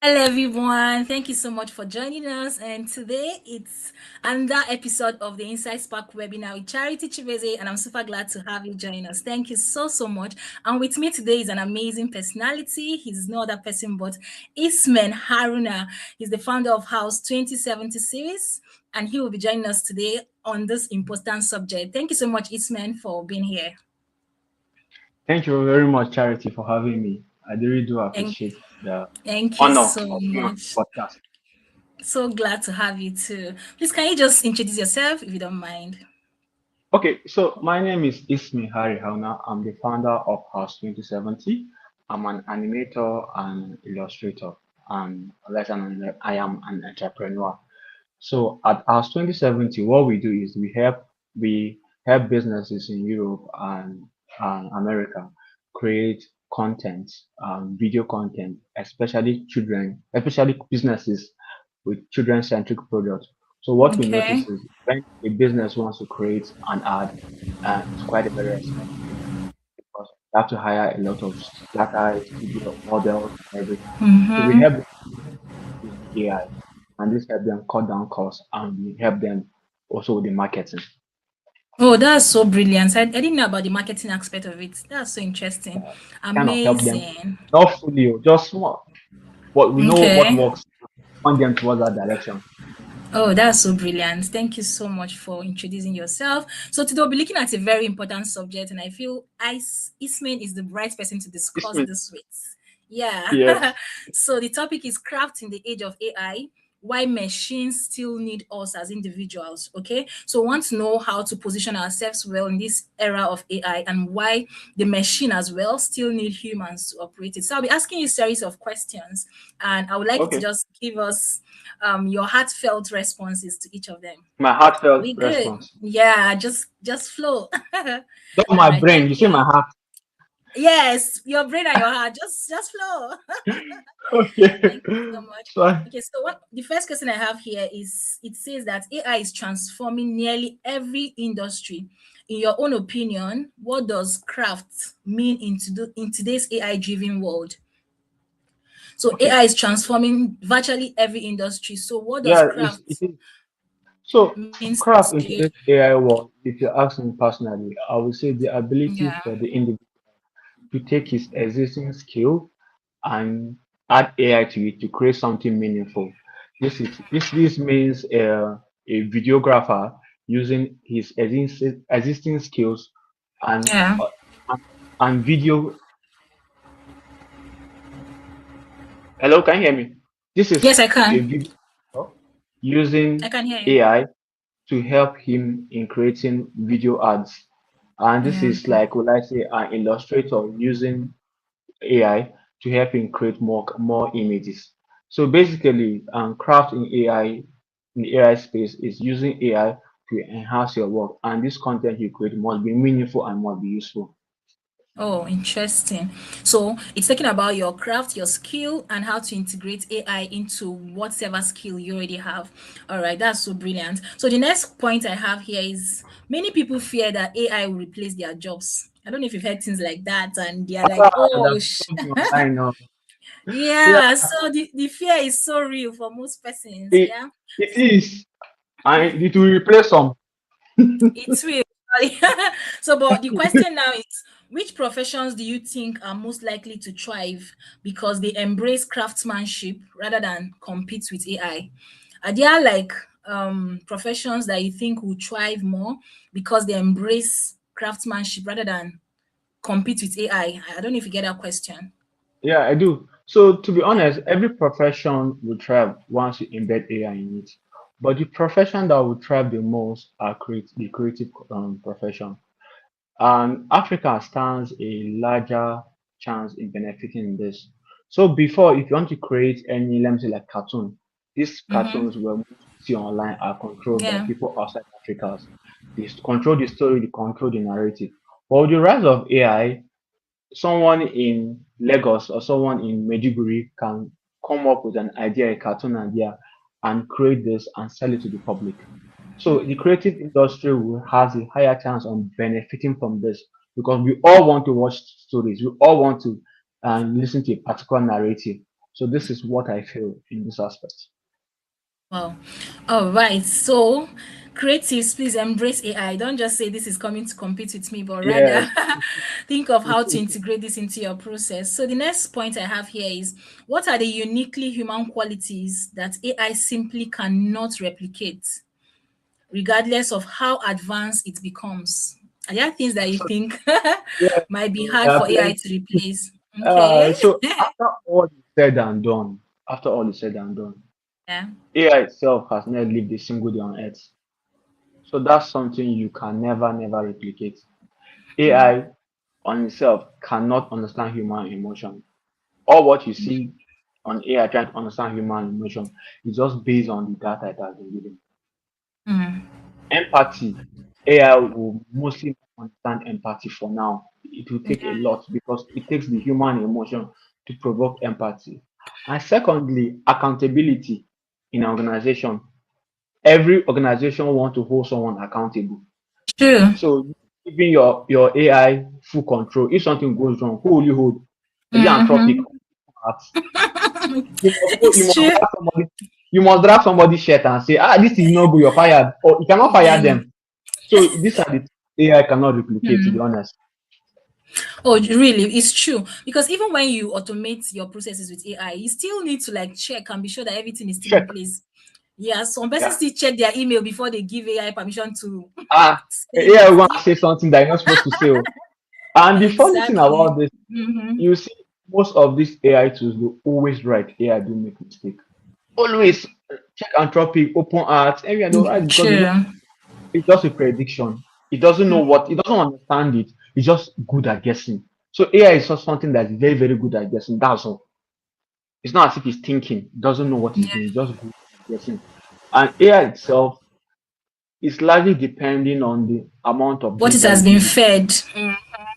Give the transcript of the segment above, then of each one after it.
Hello, everyone. Thank you so much for joining us. And today it's another episode of the InsightSpark webinar with Charity Chibueze, and I'm super glad to have you join us. Thank you so much. And with me today is an amazing personality. He's no other person but Ismeen Haruna. He's the founder of House 2070 series, and he will be joining us today on this important subject. Thank you so much, Ismeen, for being here. Thank you very much, Charity, for having me. I really do Thank, appreciate the thank you honor so of being on much. the podcast. So glad to have you too. Please, can you just introduce yourself if you don't mind? Okay, so my name is Ismeen Harry Haruna. I'm the founder of House 2070. I'm an animator and illustrator, and I am an entrepreneur. So at House 2070, what we do is we help businesses in Europe and America create content, video content, especially businesses with children-centric products. So what we Okay. notice is when a business wants to create an ad, it's quite a very expensive because you have to hire a lot of stackers, studio models, and everything. So we Mm-hmm. help them using AI, and this help them cut down costs, and we help them also with the marketing. Oh, that's so brilliant. I didn't know about the marketing aspect of it. That's so interesting. Kind of help them, Amazing. not fully, just small, but we know what Okay. works, point them towards that direction. Oh, that's so brilliant. Thank you so much for introducing yourself. So today we'll be looking at a very important subject, and I feel Ismail is the right person to This discuss means this with. Yeah. yes, So the topic is craft in the age of AI. Why machines still need us as individuals. Okay. So we want to know how to position ourselves well in this era of AI and why the machine as well still need humans to operate it. So I'll be asking you a series of questions, and I would like you to okay. just give us your heartfelt responses to each of them. My Are heartfelt we good? response. Yeah, just flow. Not All my right, brain, thank you say you. my heart. Yes, your brain and your heart, just flow. Okay. Thank you so much. So Okay, so what the first question I have here is it says that AI is transforming nearly every industry. In your own opinion, what does craft mean in today's AI driven world? So okay. AI is transforming virtually every industry. So what does Yeah, it craft is. So means craft in to you? today's AI world, if you ask me personally, I would say the ability Yeah. for the individual to take his existing skill and add AI to it to create something meaningful. This means a videographer using his existing skills and Yeah. uh, and and video. Hello, can you hear me? This is Yes, I a can. video I using can hear you. AI to help him in creating video ads. And this Yeah. is like, would I say, an illustrator using AI to help him create more images. So basically, craft in the AI space is using AI to enhance your work, and this content you create must be meaningful and must be useful. Oh, interesting. So it's talking about your craft, your skill, and how to integrate AI into whatever skill you already have. All right, that's so brilliant. So the next point I have here is many people fear that AI will replace their jobs. I don't know if you've heard things like that, and they're like, That's oh, something online now. Yeah, yeah. So the fear is so real for most persons. it, Yeah. it is, and it will replace some. It's real. So, but the question now is which professions do you think are most likely to thrive because they embrace craftsmanship rather than compete with AI? Are there like professions that you think will thrive more because they embrace craftsmanship rather than compete with AI? I don't know if you get that question. Yeah, I do. So to be honest, every profession will thrive once you embed AI in it. But the profession that will thrive the most are the creative profession. And Africa stands a larger chance in benefiting in this. So before, if you want to create any, let me say like cartoon, these Mm-hmm. cartoons were most you see online are controlled by Yeah. people outside Africa. They control the story, they control the narrative. But with the rise of AI, someone in Lagos or someone in Maiduguri can come up with an idea, a cartoon idea, and create this and sell it to the public. So the creative industry has a higher chance on benefiting from this because we all want to watch stories. We all want to listen to a particular narrative. So this is what I feel in this aspect. Wow. All right. So, creatives, please embrace AI. Don't just say this is coming to compete with me, but rather Yes. think of how to integrate this into your process. So, the next point I have here is, what are the uniquely human qualities that AI simply cannot replicate, regardless of how advanced it becomes? Are there things that you So think yeah, might be there hard are for AI plenty. to replace? Okay. So after all is said and done, Yeah. AI itself has never lived a single day on Earth. So that's something you can never replicate. AI on itself cannot understand human emotion. All what you see on AI trying to understand human emotion is just based on the data it has been given. Mm. Empathy, AI will mostly understand empathy for now. It will take a Yeah. lot because it takes the human emotion to provoke empathy. And secondly, accountability in an organization. Every organization want to hold someone accountable. True. So giving your AI full control. If something goes wrong, who will you hold? Is it Anthropic? Mm-hmm. You It's must true. drag somebody. You must drag somebody's shirt and say, this is no good. You're fired, or you cannot fire Yeah. them. So these are the AI cannot replicate. To be Hmm. honest, Oh, really? It's true. Because even when you automate your processes with AI, you still need to like check and be sure that everything is still in check. place. Yeah, some persons Yeah. still check their email before they give AI permission to say AI will go and anything. say something that you're not supposed to say. Oh. And the funny thing Exactly. about this, Mm-hmm. you see, most of these AI tools will always write AI do make mistake. Always check Anthropic, open art, everywhere they write because they know True. it's just a prediction. It doesn't know what, it doesn't understand it. It's just good at guessing. So AI is just something that's very good at guessing. That's all. It's not as if it's thinking. It doesn't know what it's Yeah. doing. It's just good at guessing. And AI itself is largely depending on the amount of What it data has it been is fed.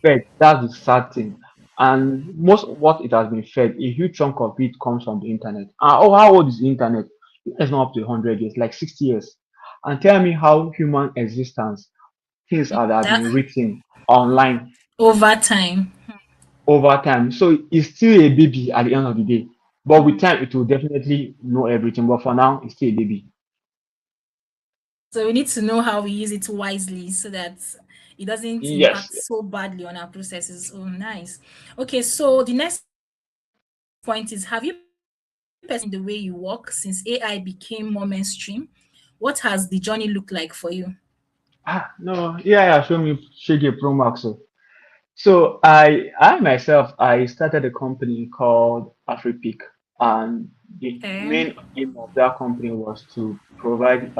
fed. That's the sad thing. And most of what it has been fed, a huge chunk of it comes from the internet. How old is the internet? It's not up to 100 years, like 60 years. And tell me how human existence, things that have That been written online over time. over time. So it's still a baby at the end of the day. But with time, it will definitely know everything. But for now, it's still a baby. So we need to know how we use it wisely so that it doesn't Yes. impact so badly on our processes. Oh, nice. Okay, so the next point is, have you personally the way you work since AI became more mainstream? What has the journey looked like for you? No. Yeah. Show me Shege Pro Max. So I myself, I started a company called AfriPic, and the Okay. main aim of that company was to provide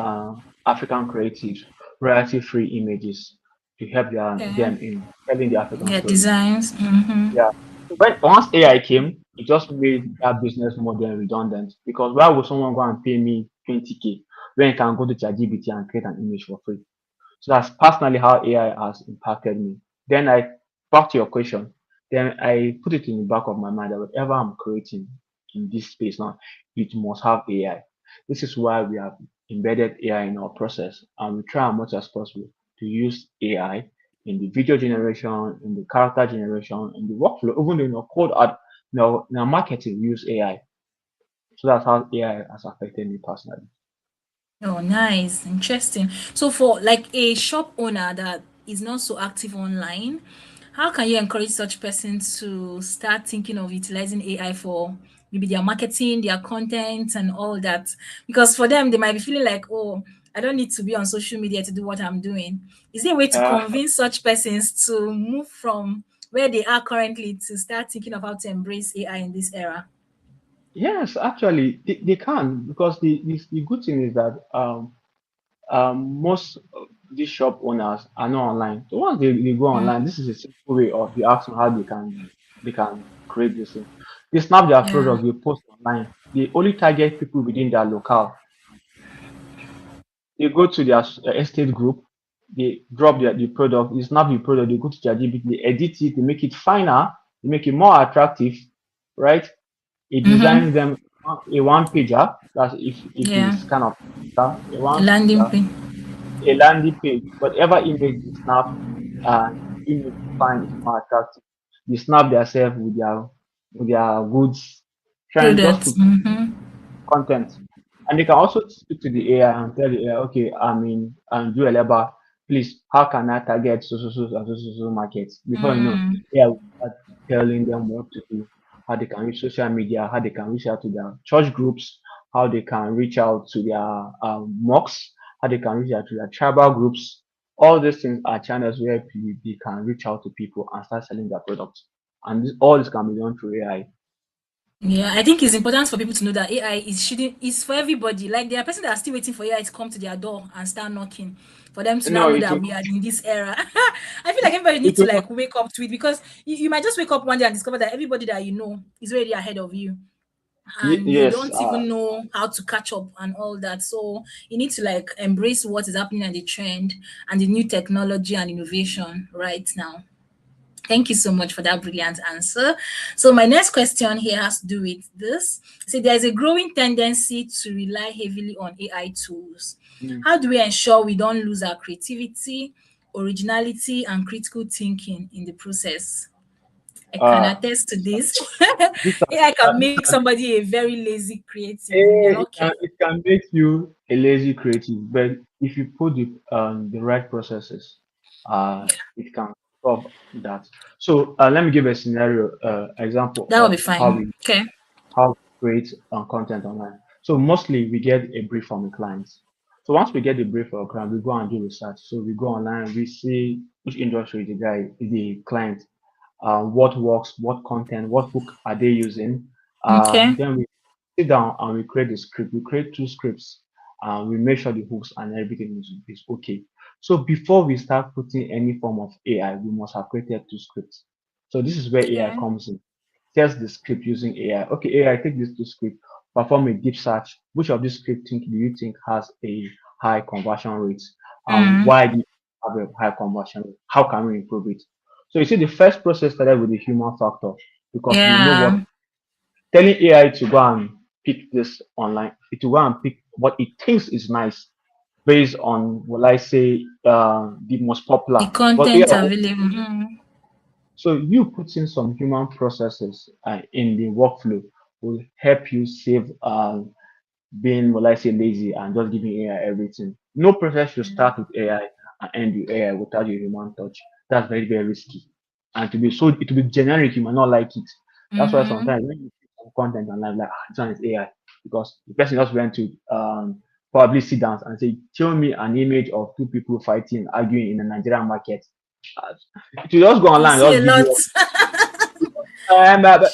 African creatives royalty-free images to help Okay. them in telling the African Yeah, stories. designs. Mm-hmm. Yeah. So when once AI came, it just made that business model redundant because why would someone go and pay me 20K when you can go to ChatGPT and create an image for free? So that's personally how AI has impacted me. Then I back to your question. Then I put it in the back of my mind that whatever I'm creating in this space now, it must have AI. This is why we have embedded AI in our process, and we try as much as possible to use AI in the video generation, in the character generation, in the workflow, even in your code art, in our marketing, we use AI. So that's how AI has affected me personally. Oh, nice. Interesting. So for like a shop owner that is not so active online, how can you encourage such persons to start thinking of utilizing AI for maybe their marketing, their content and all that? Because for them, they might be feeling like, oh, I don't need to be on social media to do what I'm doing. Is there a way to Uh, convince such persons to move from where they are currently to start thinking of how to embrace AI in this era? yes, actually, they can because the good thing is that most of these shop owners are not online. So once they go online, this is a simple way of you ask them how they can create this thing. They snap their Yeah. product, they post online. They only target people within their locale. They go to their estate group, they drop the product, they snap the product, they go to their GBT, they edit it, they make it finer, they make it more attractive, right? It designs Mm-hmm. them a one pager. That's if Yeah. it's kind of a one Landing pager, page. a landing page, whatever image they snap, image is fine, it's more attractive. They snap themselves with their goods, try and just Products. put Mm-hmm. content. And they can also speak to the AI and tell the AI, okay, I'm in do a labor, please, how can I target so markets? Before you know, Mm. AI will start telling them what to do, how they can use social media, how they can reach out to their church groups, how they can reach out to their mosques, how they can reach out to their tribal groups. All these things are channels where they can reach out to people and start selling their products. And all this can be done through AI. Yeah, I think it's important for people to know that AI is for everybody. Like there are persons that are still waiting for AI to come to their door and start knocking for them to now No, know it that will, we are in this era. I feel like everybody it needs to will not. like wake up to it because you might just wake up one day and discover that everybody that you know is already ahead of you and you Yes, don't even know how to catch up and all that. So you need to like embrace what is happening and the trend and the new technology and innovation right now. Thank you so much for that brilliant answer. So my next question here has to do with this. So there's a growing tendency to rely heavily on AI tools. mm, How do we ensure we don't lose our creativity, originality, and critical thinking in the process? I can uh, attest to this. this AI uh, can make somebody a very lazy creative if they're Eh, not careful. it can make you a lazy creative, but if you put the right processes, it can solve that. So let me give a scenario example That will be of fine. Okay. how we create content online. So mostly we get a brief from a client. So once we get the brief from a client, we go and do research. So we go online, we see which industry the client, what works, what content, what hook are they using. Okay. Then we sit down and we create the script. We create two scripts. We make sure the hooks and everything is okay. So before we start putting any form of AI, we must have created two scripts. So this is where AI Okay. comes in. Test the script using AI. Okay, AI, take this two script, perform a deep search. Which of these script do you think has a high conversion rate? Mm. Why do you have a high conversion rate? How can we improve it? So you see, the first process started with the human factor because we know what Yeah. telling AI to go and pick this online, it will go and pick what it thinks is nice based on, will I say, the most The popular. But content AI, available. Mm. so you putting some human processes in the workflow will help you save being, will I say, lazy and just giving AI everything. No process should start with AI and end with AI without your human touch. That's very, very risky. And to be so, it will be generic, you might not like it. That's why Mm-hmm. sometimes when you see some content online, like, this one is AI, because the person just went to probably sit down and say, show me an image of two people fighting, arguing in the Nigerian market. Uh, it will just go You online, see a just give lot. you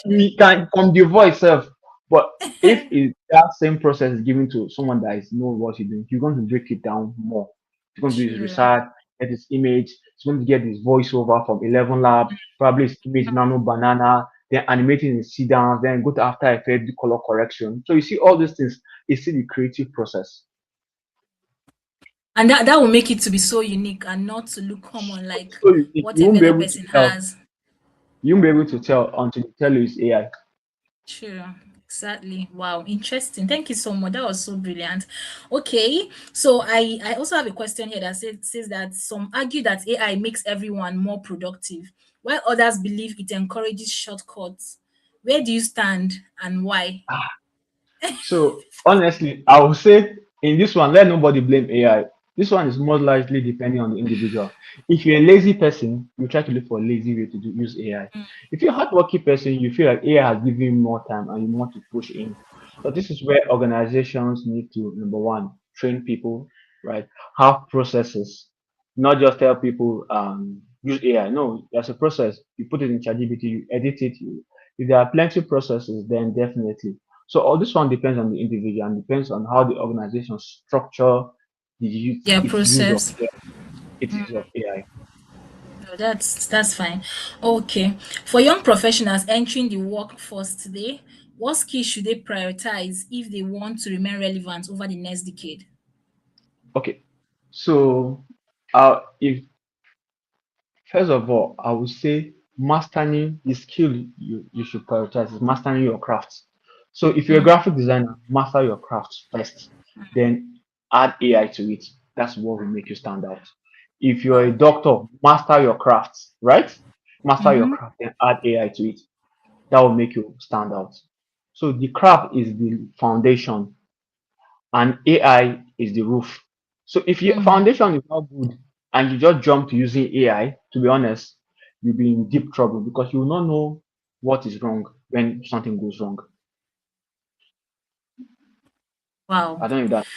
we can from the voice self. But if that same process is given to someone that is know what you're doing, you're going to break it down more. He's going to do his True. research, get his image, he's going to get his voiceover from 11 Lab, probably his image nano banana, then animating in C downs, then go to After Effects, do color correction. So you see all these things, it's still the creative process. And that will make it to be so unique and not to look common like So you what won't every be other able to person tell. has. You won't be able to tell until they tell you it's AI. True. Exactly. Wow. Interesting. Thank you so much. That was so brilliant. Okay. So I also have a question here that says that some argue that AI makes everyone more productive, while others believe it encourages shortcuts. Where do you stand and why? So honestly, I would say in this one, let nobody blame AI. This one is most likely depending on the individual. If you're a lazy person, you try to look for a lazy way to use AI. If you're a hardworking person, you feel like AI has given you more time and you want to push in. So this is where organizations need to, number one, train people, right? Have processes, not just tell people use AI. No, there's a process. You put it in ChatGPT, you edit it. If there are plenty of processes, then definitely. So all this one depends on the individual and depends on how the organization structure Their its use of process. its use of AI. No, that's fine. Okay. For young professionals entering the workforce today, what skills should they prioritize if they want to remain relevant over the next decade? Okay. So if first of all, I would say mastering the skill you should prioritize is mastering your craft. So if you're a Mm, graphic designer, master your craft first, then add AI to it. That's what will make you stand out. If you're a wow. doctor, master your craft, right? Master your Mm-hmm. craft, then add AI to it. That will make you stand out. So the craft is the foundation and AI is the roof. So if your Mm. foundation is not good and you just jump to using AI, to be honest, you'll be in deep trouble because you will not know what is wrong when something goes wrong. Wow. I don't know if that.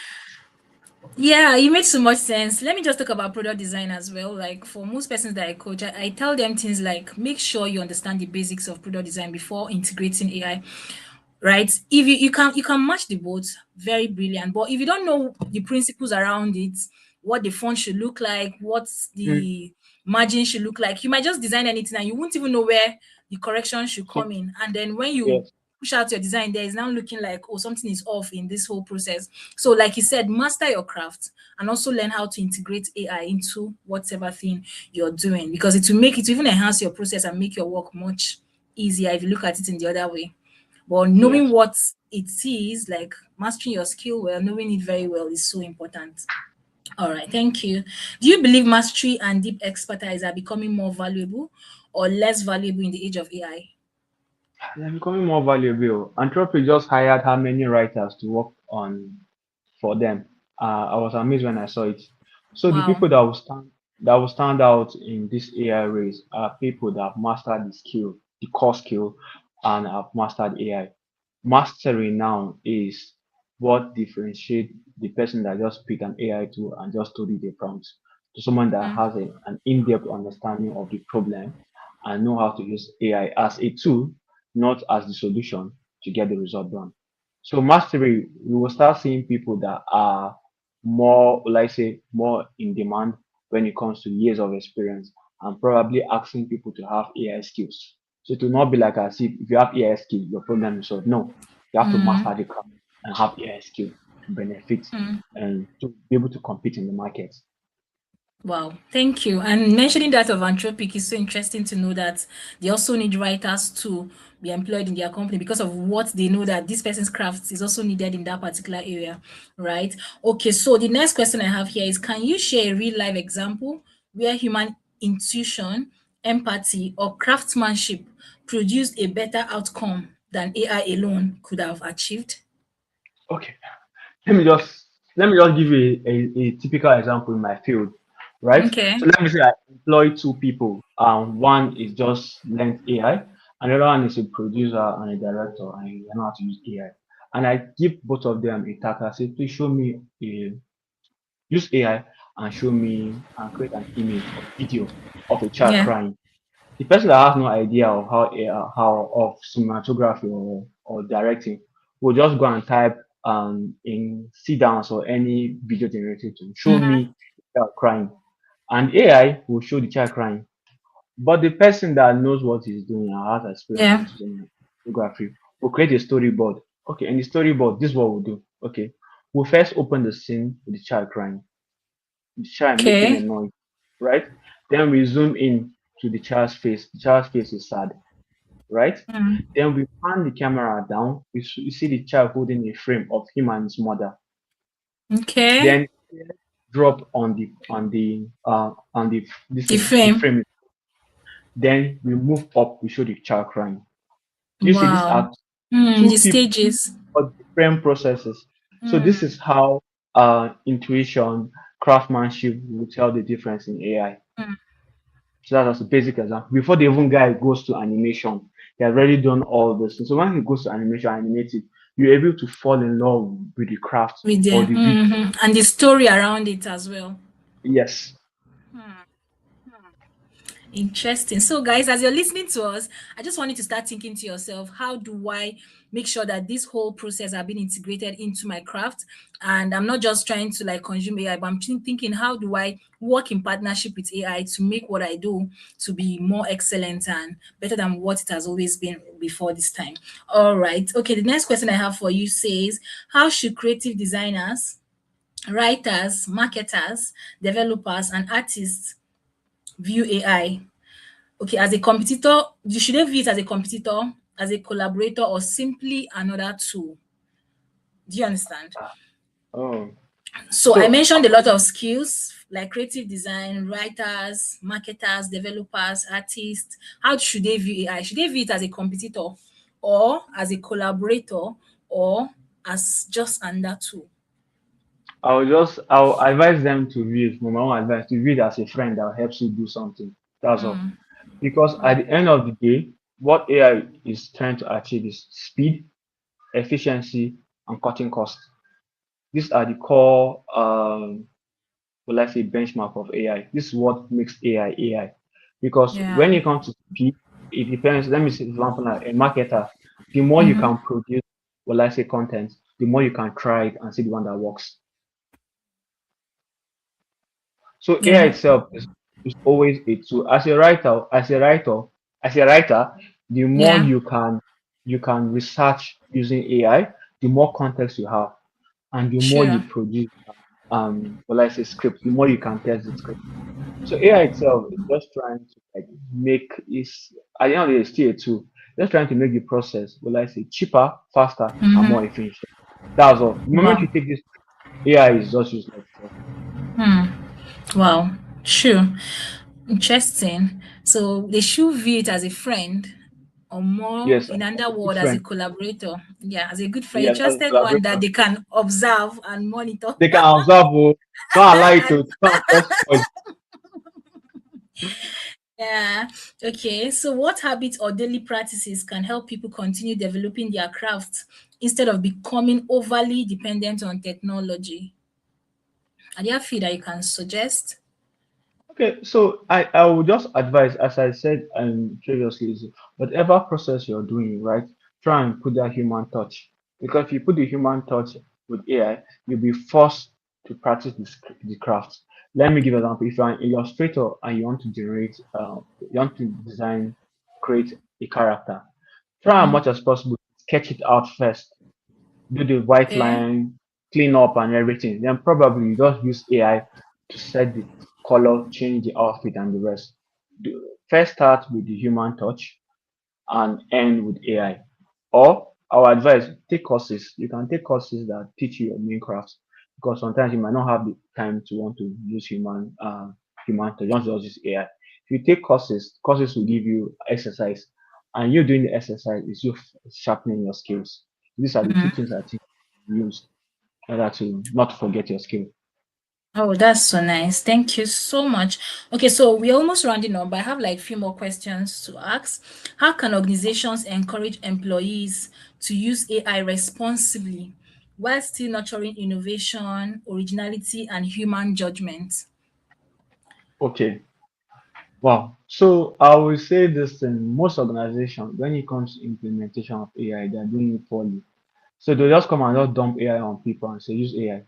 Yeah, you made so much sense. Let me just talk about product design as well. Like for most persons that I coach, I tell them things like make sure you understand the basics of product design before integrating AI. Right? If you can match the both, very brilliant. But if you don't know the principles around it, what the font should look like, what Mm, the margin should look like, you might just design anything and you won't even know where the correction should so, come in. And then when you yes, push out your design, there is now looking like, oh, something is off in this whole process. So, like you said, master your craft and also learn how to integrate AI into whatever thing you're doing because it will even enhance your process and make your work much easier if you look at it in the other way. But knowing yes. what it is, like mastering your skill well, knowing it very well is so important. All right, thank you. Do you believe mastery and deep expertise are becoming more valuable or less valuable in the age of AI? They're becoming more valuable. Anthropic just hired how many writers to work on for them. I was amazed when I saw it. So the Wow. people that will stand out in this AI race are people that have mastered the skill, the core skill, and have mastered AI. Mastery now is what differentiates the person that just picked an AI tool and just told it a prompt to someone that Mm, has an in-depth understanding of the problem and know how to use AI as a tool, not as the solution to get the result done. So mastery, we will start seeing people that are more, like say, more in demand when it comes to years of experience and probably asking people to have AI skills. So it will not be like as if you have AI skill, your problem is solved. No, you have to master mm, the craft and have AI skill to benefit mm. and to be able to compete in the market. Wow, thank you. And mentioning that of Anthropic is so interesting to know that they also need writers to be employed in their company because of what they know that this person's craft is also needed in that particular area, right? Okay, so the next question I have here is can you share a real life example where human intuition, empathy, or craftsmanship produced a better outcome than AI alone could have achieved? Okay, let me just let me just give you a typical example in my field, right? Okay. So let me say I employ two people, and one is just learned AI, another one is a producer and a director, and they know how to use AI. And I give both of them a task. I say, please show me use AI and show me and create an image or video of a child Yeah. crying. The person that has no idea of how of cinematography or directing will just go and type in sit downs or any video generated to show Mhm. me the child crying, and AI will show the child crying. But the person that knows what he's doing and has experience Yeah. with cinematography will create a storyboard. Okay, in the storyboard, this is what we'll do. Okay, we'll first open the scene with the child crying, the child making a Okay. noise, right? Then we zoom in to the child's face. The child's face is sad, right? Mm. Then we pan the camera down. You see the child holding a frame of him and his mother. Okay. Then drop on the this The thing, the frame. frame. Then we move up. We show the child crying. You see, these Wow. are Mm, two the people stages. or different processes. So this Mm, is how intuition, craftsmanship will tell the difference in AI. mm. So that's a basic example. Before the even guy goes to animation, he has already done all this. So when he goes to animation, animate it, you're able to fall in love with the craft With or the the video. and the story around it as well. Yes. Interesting. So, guys, as you're listening to us, I just want you to start thinking to yourself, how do I make sure that this whole process have been integrated into my craft? And I'm not just trying to like consume AI, but I'm thinking, how do I work in partnership with AI to make what I do to be more excellent and better than what it has always been before this time? All right. Okay. The next question I have for you says, how should creative designers, writers, marketers, developers, and artists view AI? Okay, as a competitor, you should they view it as a competitor, as a collaborator, or simply another tool? Do you understand? Oh. So I So mentioned a lot of skills like creative design, writers, marketers, developers, artists. How should they view AI? Should they view it as a competitor or as a collaborator, or as just another tool? I'll advise them to view it, my own advice, to view it as a friend that helps you do something. That's all. Because at Wow. the end of the day, what AI is trying to achieve is speed, efficiency, and cutting costs. These are the core, well, I say, benchmark of AI. This is what makes AI AI. Because Yeah. when it comes to speed, it depends. Let me say, for example, now, a marketer, the more you Mm-hmm. can produce, well, I say, content, the more you can try it and see the one that works. So AI Yeah. itself is always a tool. As a writer, the more Yeah. you can research using AI, the more context you have, and the more you Sure. produce, well, I say, script, the more you can test the script. So AI itself is just trying to, like, make is at the end of the day, it's still a tool. Just trying to make the process, well, I say, cheaper, faster, and more Mm-hmm. efficient. That's all. The moment Wow. you take this, AI is just useless. So, Hmm. Wow. Sure. Interesting. So they should view it as a friend, or more, yes, in other a good words, as a friend. collaborator. Yeah, as a good friend, a Yes, as a trusted one that collaborator. they can observe and monitor. They can observe. Oh, don't allow it And to don't just spoil. yeah, okay. So what habits or daily practices can help people continue developing their craft instead of becoming overly dependent on technology? Are there a few that you can suggest? Okay, so I will just advise, as I said previously, is whatever process you're doing, right? Try and put that human touch, because if you put the human touch with AI, you'll be forced to practice the craft. Let me give an example. If you're an illustrator and you want to you want to design, create a character, try as much as possible sketch it out first, do the white Okay. line, clean up and everything. Then probably you just use AI to set the color, change the outfit and the rest. First start with the human touch and end with AI. Or our advice, take courses. You can take courses that teach you your main craft, because sometimes you might not have the time to want to use human touch, just use AI. If you take courses will give you exercise, and you doing the exercise is you sharpening your skills. These are the two things I think you use in order to not forget your skill. Oh, that's so nice. Thank you so much. Okay, so we're almost rounding up, but I have like a few more questions to ask. How can organizations encourage employees to use AI responsibly while still nurturing innovation, originality, and human judgment? Okay. Wow. So I will say this thing, most organizations, when it comes to implementation of AI, they're doing it poorly. So they just come and just dump AI on people and say use AI.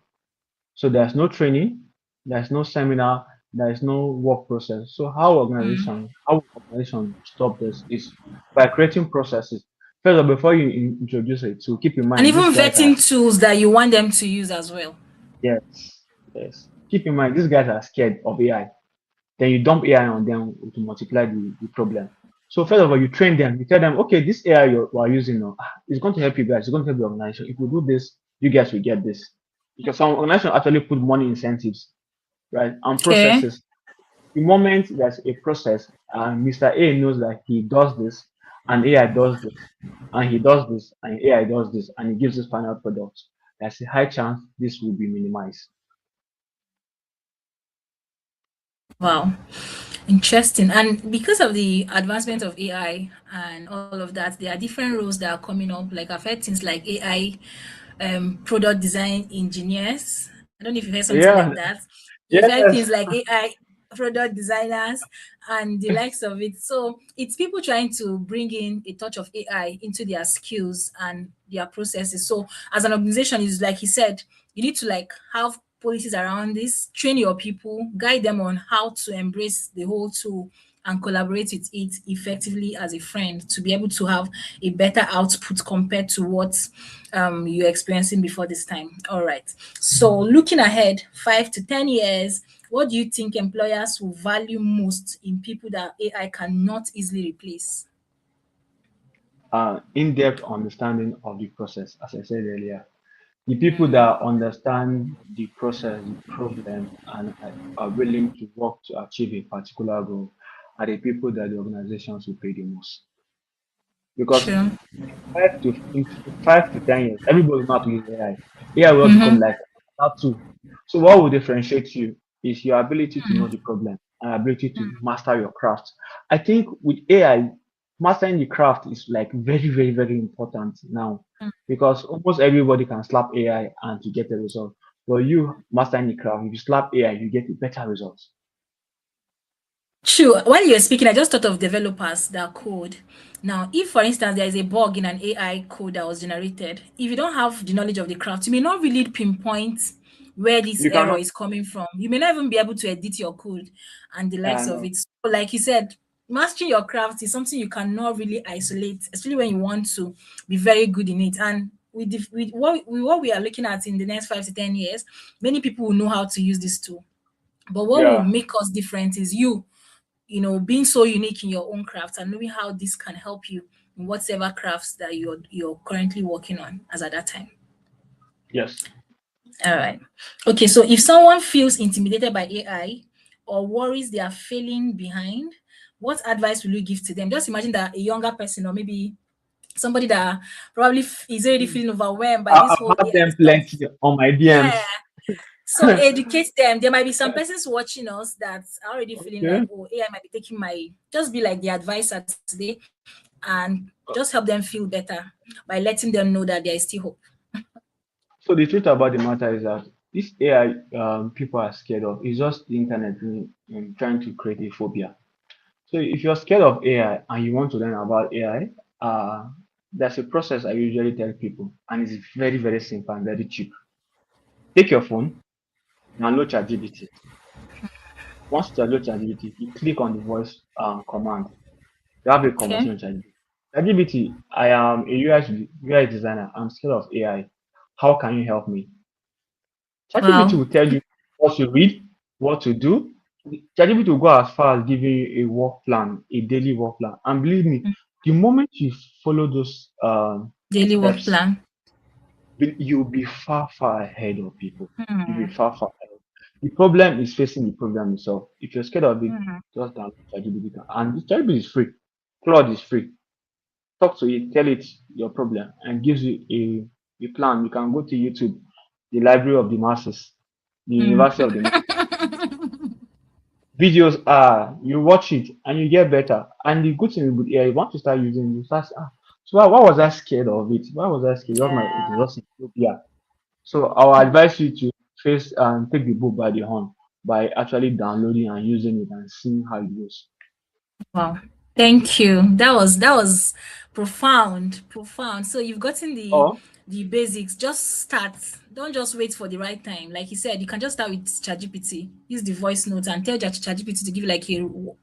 So there's no training, there's no seminar, there's no work process. So how organization stop this is by creating processes. First of all, before you introduce it, to keep in And mind, these even guys are vetting tools that you want them to use as well. yes, yes. Keep in mind, these guys are scared of AI. Then you dump AI on them to multiply the problem. So first of all, you train them. You tell them, okay, this AI you are using now, it's going to help you guys. It's going to help the organization. If you do this, you guys will get this. Because some organizations actually put money incentives, right, and Okay. processes. The moment there's a process and Mr. A knows that he does this and AI does this and he does this and AI does this and he gives this final product, there's a high chance this will be minimized. Wow. Interesting. And because of the advancement of AI and all of that, there are different roles that are coming up. Like I've heard things like AI product design engineers. I don't know if you've heard something like Yeah, that. You've heard things yes. like AI product designers and the likes of it. So it's people trying to bring in a touch of AI into their skills and their processes. So as an organization, is like he said, you need to like have policies around this, train your people, guide them on how to embrace the whole tool and collaborate with it effectively as a friend to be able to have a better output compared to what you're experiencing before this time. All right. So looking ahead 5 to 10 years, what do you think employers will value most in people that AI cannot easily replace? In-depth understanding of the process, as I said earlier. The people that understand the process, the problem, and are willing to work to achieve a particular goal are the people that the organizations will pay the most. because True. 5 to 10 years, everybody will know how to use AI. AI will become Mm-hmm. like that too. So what will differentiate you is your ability to know the problem and ability to master your craft. I think with AI, mastering the craft is like very, very, very important now because almost everybody can slap AI and to get a result. But you mastering the craft, if you slap AI, you get a better result. True. While you were speaking, I just thought of developers that code. Now, if for instance there is a bug in an AI code that was generated, if you don't have the knowledge of the craft, you may not really pinpoint where this You error cannot, is coming from. You may not even be able to edit your code and the likes of no. it. So, like you said, mastering your craft is something you cannot really isolate, especially when you want to be very good in it. And with what we are looking at in the next 5 to 10 years, many people will know how to use this tool. But what will Yeah. make us different is you being so unique in your own craft and knowing how this can help you in whatever crafts that you're currently working on as at that time. Yes. All right. Okay, so if someone feels intimidated by AI or worries they are failing behind, what advice will you give to them? Just imagine that a younger person or maybe somebody that probably is already feeling overwhelmed by this I've whole had AI them stuff. plenty on my Yeah. DMs. So educate them. There might be some persons watching us that are already feeling like, Okay. oh, AI might be taking my, just be like the advisor today and just help them feel better by letting them know that there is still hope. So the truth about the matter is that this AI people are scared of is just the internet trying to create a phobia. So if you're scared of AI and you want to learn about AI, there's a process I usually tell people, and it's very, very simple and very cheap. Take your phone, download ChatGPT. Once you download ChatGPT, you click on the voice command. You have a Okay. conversation with ChatGPT. ChatGPT, I am a UI designer. I'm scared of AI. How can you help me? ChatGPT Wow. will tell you what to read, what to do. ChatGPT will go as far as giving you a work plan, a daily work plan. And believe me, the moment you follow those Daily work steps, plan. you'll be far, far ahead of people. You'll be Hmm. far, far ahead. The problem is facing the problem itself. If you're scared of it, Hmm. just download ChatGPT. And the ChatGPT is free. Claude is free. Talk to it, tell it your problem, and gives you a plan. You can go to YouTube, the Library of the Masses, the Hmm. University of the videos are you watch it and you get better. And the good thing with AI, you want to start using, you start so why was I scared of it? Why was I scared? It Yeah. was just a phobia. So I'll advise you to face and take the bull by the horn by actually downloading and using it and seeing how it goes. Wow. Thank you. That was profound, profound. So you've gotten Or the basics. Just start. Don't just wait for the right time. Like you said, you can just start with ChatGPT. Use the voice notes and tell ChatGPT to give you like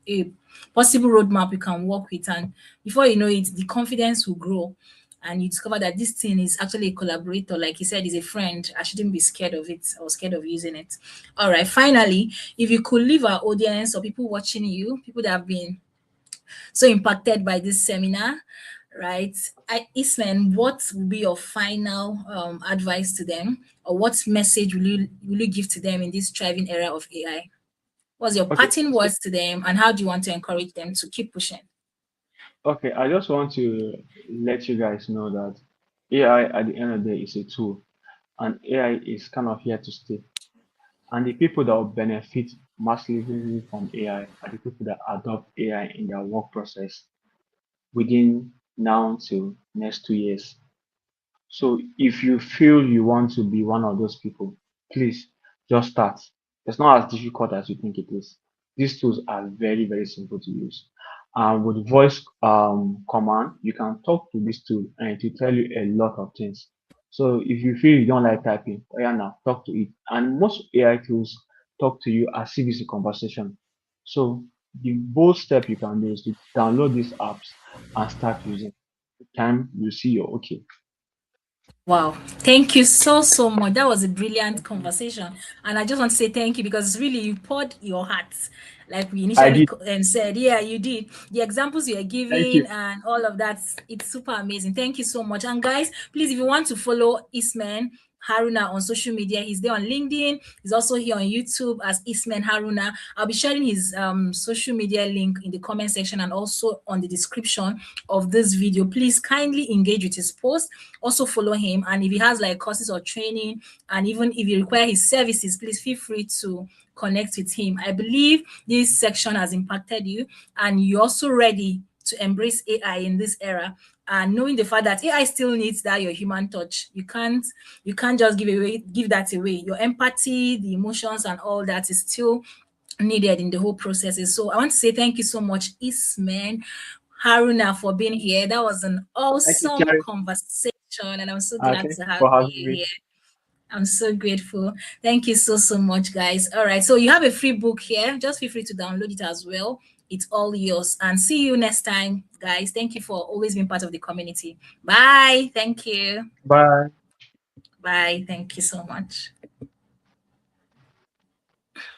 a possible roadmap you can work with. And before you know it, the confidence will grow. And you discover that this thing is actually a collaborator. Like you said, is a friend. I shouldn't be scared of it or scared of using it. All right. Finally, if you could leave our audience or people watching you, people that have been so impacted by this seminar, right? Isman, what will be your final advice to them, or what message will you give to them in this thriving era of AI? What's your okay, parting so words to them, and how do you want to encourage them to keep pushing? okay, I just want to let you guys know that AI at the end of the day is a tool, and AI is kind of here to stay. And the people that will benefit massively from AI are the people that adopt AI in their work process within now till next 2 years. So if you feel you want to be one of those people, please just start. It's not as difficult as you think it is. These tools are very, very simple to use. And with voice command, you can talk to this tool and it will tell you a lot of things. So if you feel you don't like typing, oh yeah, now talk to it. And most AI tools talk to you as if it's a conversation. So the bold step you can do is to download these apps and start using. Time you see you're okay. Wow. Thank you so much. That was a brilliant conversation. And I just want to say thank you because really you poured your heart. Like we I initially did. said, yeah, you did. The examples you are Thank giving you. and all of that, it's super amazing. Thank you so much. And guys, please, if you want to follow Eastman, Haruna on social media. He's there on LinkedIn. He's also here on YouTube as Ismeen Haruna. I'll be sharing his social media link in the comment section and also on the description of this video. Please kindly engage with his post. Also follow him. And if he has like courses or training, and even if you require his services, please feel free to connect with him. I believe this section has impacted you and you're also ready to embrace AI in this era, and knowing the fact that AI still needs that your human touch. You can't just give that away. Your empathy, the emotions and all that is still needed in the whole processes. So I want to say thank you so much, Ismeen Haruna, for being here. That was an Thank you, awesome Charity. conversation, and I'm so glad Thank to you have for having you me. here. I'm so grateful. Thank you so much, guys. All right. So you have a free book here. Just feel free to download it as well. It's all yours. And see you next time, guys. Thank you for always being part of the community. Bye. Thank you. Bye. Bye. Thank you so much.